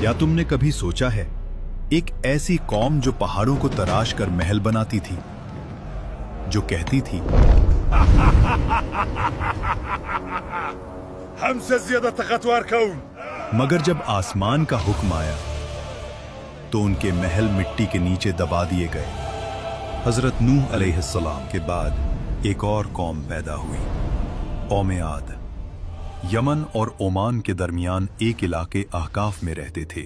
या तुमने कभी सोचा है, एक ऐसी कौम जो पहाड़ों को तराश कर महल बनाती थी, जो कहती थी हमसे ज्यादा ताकतवर कौन, मगर जब आसमान का हुक्म आया तो उनके महल मिट्टी के नीचे दबा दिए गए। हजरत नूह अलैहिस्सलाम के बाद एक और कौम पैदा हुई, कौम आद। यमन और ओमान के दरमियान एक इलाके अहकाफ में रहते थे।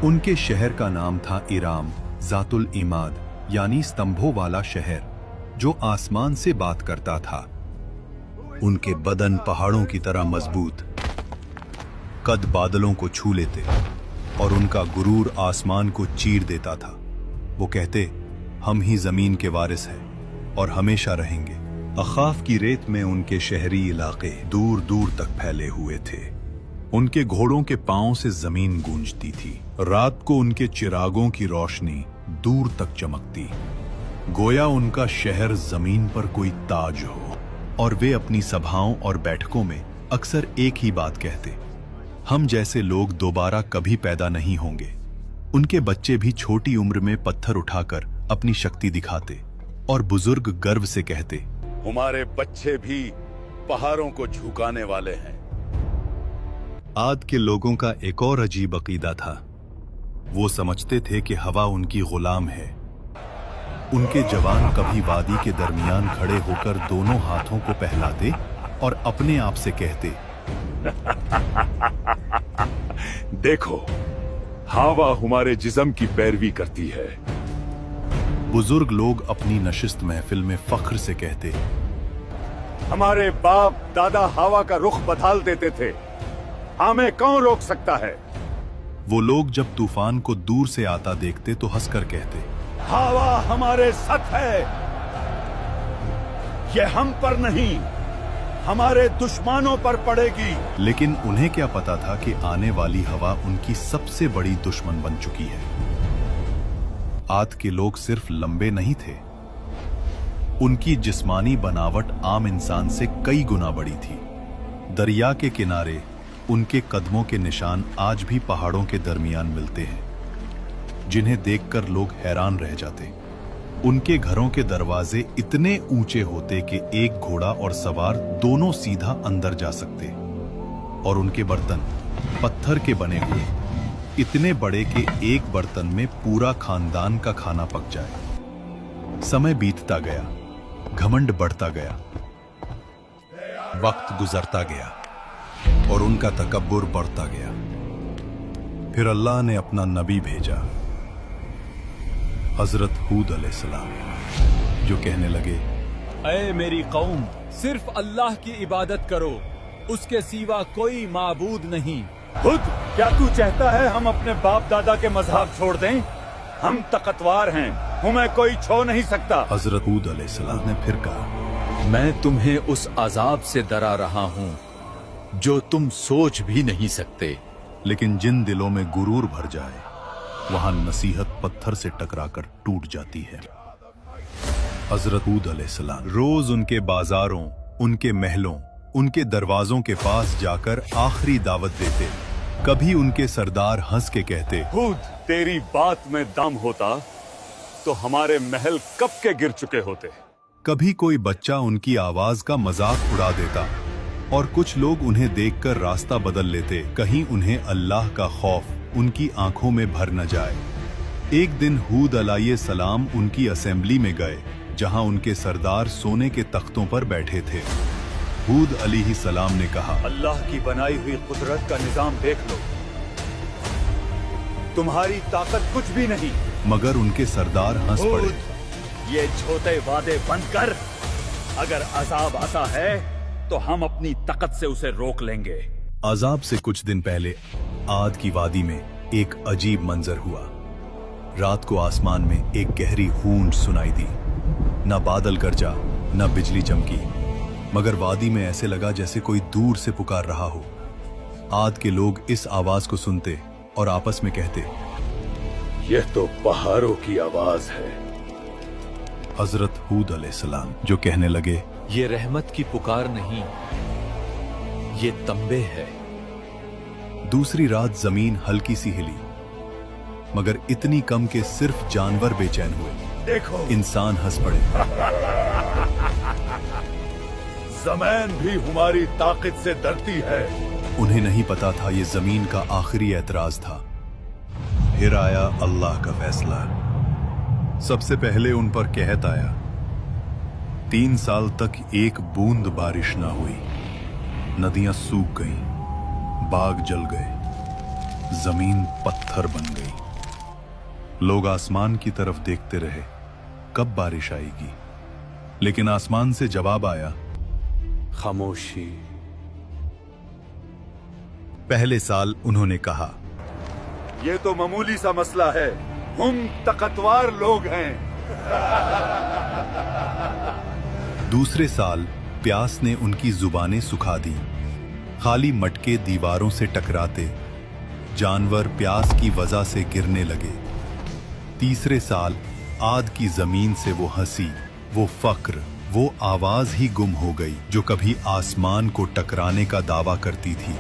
उनके शहर का नाम था इराम जातुल इमाद, यानी स्तंभों वाला शहर जो आसमान से बात करता था। उनके बदन पहाड़ों की तरह मजबूत, कद बादलों को छू लेते और उनका गुरूर आसमान को चीर देता था। वो कहते, हम ही जमीन के वारिस हैं और हमेशा रहेंगे। अखाफ की रेत में उनके शहरी इलाके दूर दूर तक फैले हुए थे। उनके घोड़ों के पांव से जमीन गूंजती थी। रात को उनके चिरागों की रोशनी दूर तक चमकती, गोया उनका शहर जमीन पर कोई ताज हो। और वे अपनी सभाओं और बैठकों में अक्सर एक ही बात कहते, हम जैसे लोग दोबारा कभी पैदा नहीं होंगे। उनके बच्चे भी छोटी उम्र में पत्थर उठाकर अपनी शक्ति दिखाते और बुजुर्ग गर्व से कहते, हमारे बच्चे भी पहाड़ों को झुकाने वाले हैं। आद के लोगों का एक और अजीब अकीदा था। वो समझते थे कि हवा उनकी गुलाम है। उनके जवान कभी वादी के दरमियान खड़े होकर दोनों हाथों को फैलाते और अपने आप से कहते, देखो, हवा हमारे जिस्म की पैरवी करती है। बुजुर्ग लोग अपनी नशिस्त महफिल में फख्र से कहते, हमारे बाप दादा हवा का रुख बदल देते थे, हमें कौन रोक सकता है। वो लोग जब तूफान को दूर से आता देखते तो हंसकर कहते, हवा हमारे साथ है, ये हम पर नहीं हमारे दुश्मनों पर पड़ेगी। लेकिन उन्हें क्या पता था कि आने वाली हवा उनकी सबसे बड़ी दुश्मन बन चुकी है। आद के लोग सिर्फ लंबे नहीं थे, उनकी जिस्मानी बनावट आम इंसान से कई गुना बड़ी थी। दरिया के किनारे उनके कदमों के निशान आज भी पहाड़ों के दरमियान मिलते हैं, जिन्हें देखकर लोग हैरान रह जाते। उनके घरों के दरवाजे इतने ऊंचे होते कि एक घोड़ा और सवार दोनों सीधा अंदर जा सकते, और उनके बर्तन पत्थर के बने हुए, इतने बड़े कि एक बर्तन में पूरा खानदान का खाना पक जाए। समय बीतता गया, घमंड बढ़ता गया, वक्त गुजरता गया और उनका तकब्बुर बढ़ता गया। फिर अल्लाह ने अपना नबी भेजा, हजरत हूद अलैहिस्सलाम, जो कहने लगे, ऐ मेरी कौम, सिर्फ अल्लाह की इबादत करो, उसके सिवा कोई माबूद नहीं। खुद क्या तू चाहता है हम अपने बाप दादा के मजहब छोड़ दें? हम ताकतवर हैं, हमें कोई छो नहीं सकता। हजरत हूद अलैहिस्सलाम ने फिर कहा, मैं तुम्हें उस अजाब से डरा रहा हूँ जो तुम सोच भी नहीं सकते। लेकिन जिन दिलों में गुरूर भर जाए, वहां नसीहत पत्थर से टकराकर टूट जाती है। हजरत हूद अलैहिस्सलाम रोज उनके बाजारों, उनके महलों, उनके दरवाजों के पास जाकर आखिरी दावत देते। कभी उनके सरदार हंस के कहते, हूद, तेरी बात में दम होता तो हमारे महल कब के गिर चुके होते। कभी कोई बच्चा उनकी आवाज का मजाक उड़ा देता और कुछ लोग उन्हें देखकर रास्ता बदल लेते, कहीं उन्हें अल्लाह का खौफ उनकी आंखों में भर न जाए। एक दिन हूद अलैहिस्सलाम उनकी असेंबली में गए, जहां उनके सरदार सोने के तख्तों पर बैठे थे। हूद अलैहिस्सलाम ने कहा, अल्लाह की बनाई हुई कुदरत का निजाम देख लो, तुम्हारी ताकत कुछ भी नहीं। मगर उनके सरदार हंस पड़े। ये छोटे वादे बंद कर, अगर अजाब आता है तो हम अपनी ताकत से उसे रोक लेंगे। अजाब से कुछ दिन पहले आद की वादी में एक अजीब मंजर हुआ। रात को आसमान में एक गहरी गूंज सुनाई दी। न बादल गरजा, न बिजली चमकी, मगर वादी में ऐसे लगा जैसे कोई दूर से पुकार रहा हो। आद के लोग इस आवाज को सुनते और आपस में कहते, यह तो पहाड़ों की आवाज है। हजरत हूद अलैहिस्सलाम जो कहने लगे, ये रहमत की पुकार नहीं, ये तंबे है। दूसरी रात जमीन हल्की सी हिली, मगर इतनी कम कि सिर्फ जानवर बेचैन हुए। देखो, इंसान हंस पड़े। जमीन भी हमारी ताकत से डरती है। उन्हें नहीं पता था ये जमीन का आखिरी एतराज था। फिर आया अल्लाह का फैसला। सबसे पहले उन पर कहत आया। 3 साल तक एक बूंद बारिश ना हुई। नदियां सूख गईं, बाग जल गए, जमीन पत्थर बन गई। लोग आसमान की तरफ देखते रहे, कब बारिश आएगी। लेकिन आसमान से जवाब आया, खामोशी। पहले साल उन्होंने कहा, ये तो मामूली सा मसला है, हम ताकतवर लोग हैं। दूसरे साल प्यास ने उनकी जुबानें सुखा दी। खाली मटके दीवारों से टकराते, जानवर प्यास की वजह से गिरने लगे। तीसरे साल आद की जमीन से वो हंसी, वो फक्र, वो आवाज ही गुम हो गई जो कभी आसमान को टकराने का दावा करती थी।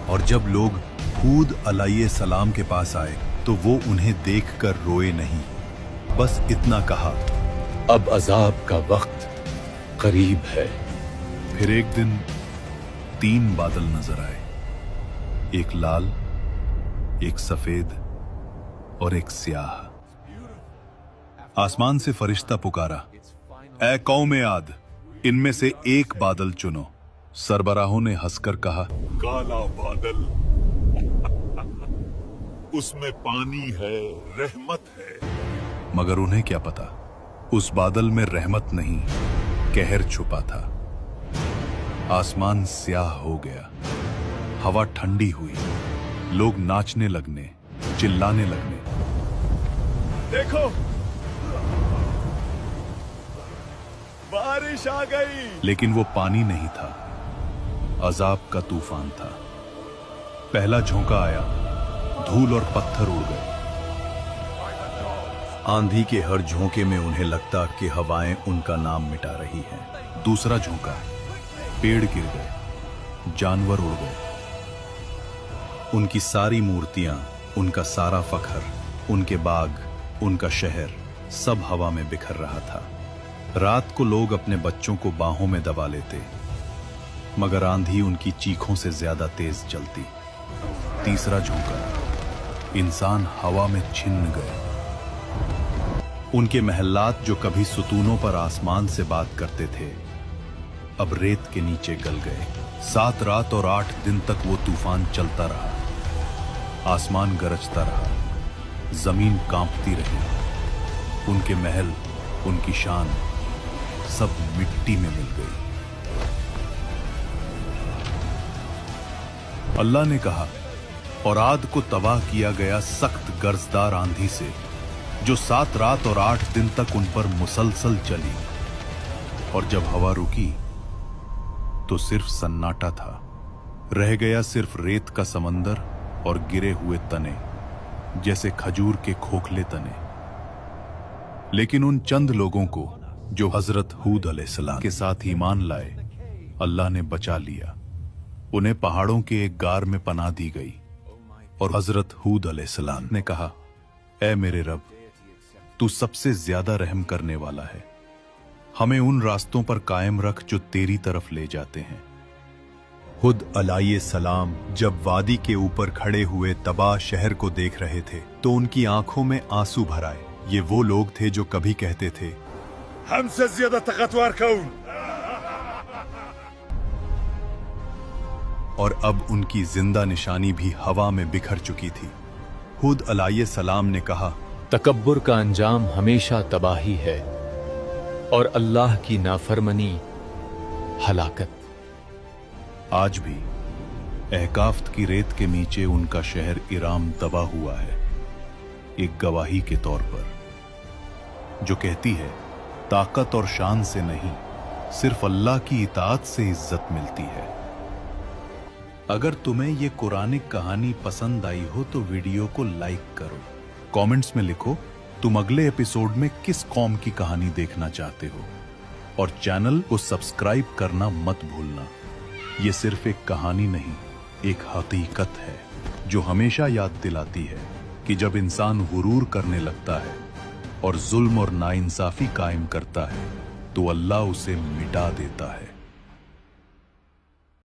और जब लोग हूद अलैहिस्सलाम के पास आए तो वो उन्हें देखकर रोए नहीं, बस इतना कहा, अब अजाब का वक्त करीब है। फिर एक दिन 3 बादल नजर आए, एक लाल, एक सफेद और एक स्याह। आसमान से फरिश्ता पुकारा, ऐ कौमे आद, इनमें से एक बादल चुनो। सरबराहों ने हंसकर कहा, काला बादल, उसमें पानी है, रहमत है। मगर उन्हें क्या पता, उस बादल में रहमत नहीं, कहर छुपा था। आसमान स्याह हो गया, हवा ठंडी हुई, लोग नाचने लगने, चिल्लाने लगने। देखो, बारिश आ गई। लेकिन वो पानी नहीं था, अजाब का तूफान था। पहला झोंका आया, धूल और पत्थर उड़ गए। आंधी के हर झोंके में उन्हें लगता कि हवाएं उनका नाम मिटा रही हैं। दूसरा झोंका, पेड़ गिर गए, जानवर उड़ गए। उनकी सारी मूर्तियां, उनका सारा फखर, उनके बाग, उनका शहर, सब हवा में बिखर रहा था। रात को लोग अपने बच्चों को बाहों में दबा लेते, मगर आंधी उनकी चीखों से ज्यादा तेज चलती। तीसरा झोंका, इंसान हवा में छिन्न गए। उनके महल्लात जो कभी सुतूनों पर आसमान से बात करते थे, अब रेत के नीचे गल गए। 7 रात और 8 दिन तक वो तूफान चलता रहा। आसमान गरजता रहा, जमीन कांपती रही। उनके महल, उनकी शान, सब मिट्टी में मिल गई। अल्लाह ने कहा, और आद को तबाह किया गया सख्त गर्जदार आंधी से, जो 7 रात और 8 दिन तक उन पर मुसलसल चली। और जब हवा रुकी तो सिर्फ सन्नाटा था। रह गया सिर्फ रेत का समंदर और गिरे हुए तने, जैसे खजूर के खोखले तने। लेकिन उन चंद लोगों को जो हजरत हूद अलैहिस्सलाम के साथ ईमान लाए, अल्लाह ने बचा लिया। उन्हें पहाड़ों के एक गार में पनाह दी गई। और हजरत हूद अलैहिस्सलाम ने कहा, ऐ मेरे रब, तू सबसे ज्यादा रहम करने वाला है, हमें उन रास्तों पर कायम रख जो तेरी तरफ ले जाते हैं। हुद अलैहिस्सलाम जब वादी के ऊपर खड़े हुए तबाह शहर को देख रहे थे तो उनकी आंखों में आंसू भर आए। ये वो लोग थे जो कभी कहते थे, हमसे ज्यादा ताकतवर कौन? और अब उनकी जिंदा निशानी भी हवा में बिखर चुकी थी। हुद अलैहिस्सलाम ने कहा, तकब्बुर का अंजाम हमेशा तबाही है और अल्लाह की नाफरमानी हलाकत। आज भी अहकाफ्त की रेत के नीचे उनका शहर इराम दबा हुआ है, एक गवाही के तौर पर, जो कहती है ताकत और शान से नहीं, सिर्फ अल्लाह की इताअत से इज्जत मिलती है। अगर तुम्हें ये कुरानिक कहानी पसंद आई हो तो वीडियो को लाइक करो, कमेंट्स में लिखो तुम अगले एपिसोड में किस कौम की कहानी देखना चाहते हो, और चैनल को सब्सक्राइब करना मत भूलना। ये सिर्फ एक कहानी नहीं, एक हकीकत है जो हमेशा याद दिलाती है कि जब इंसान गुरूर करने लगता है और जुल्म और नाइंसाफी कायम करता है तो अल्लाह उसे मिटा देता है।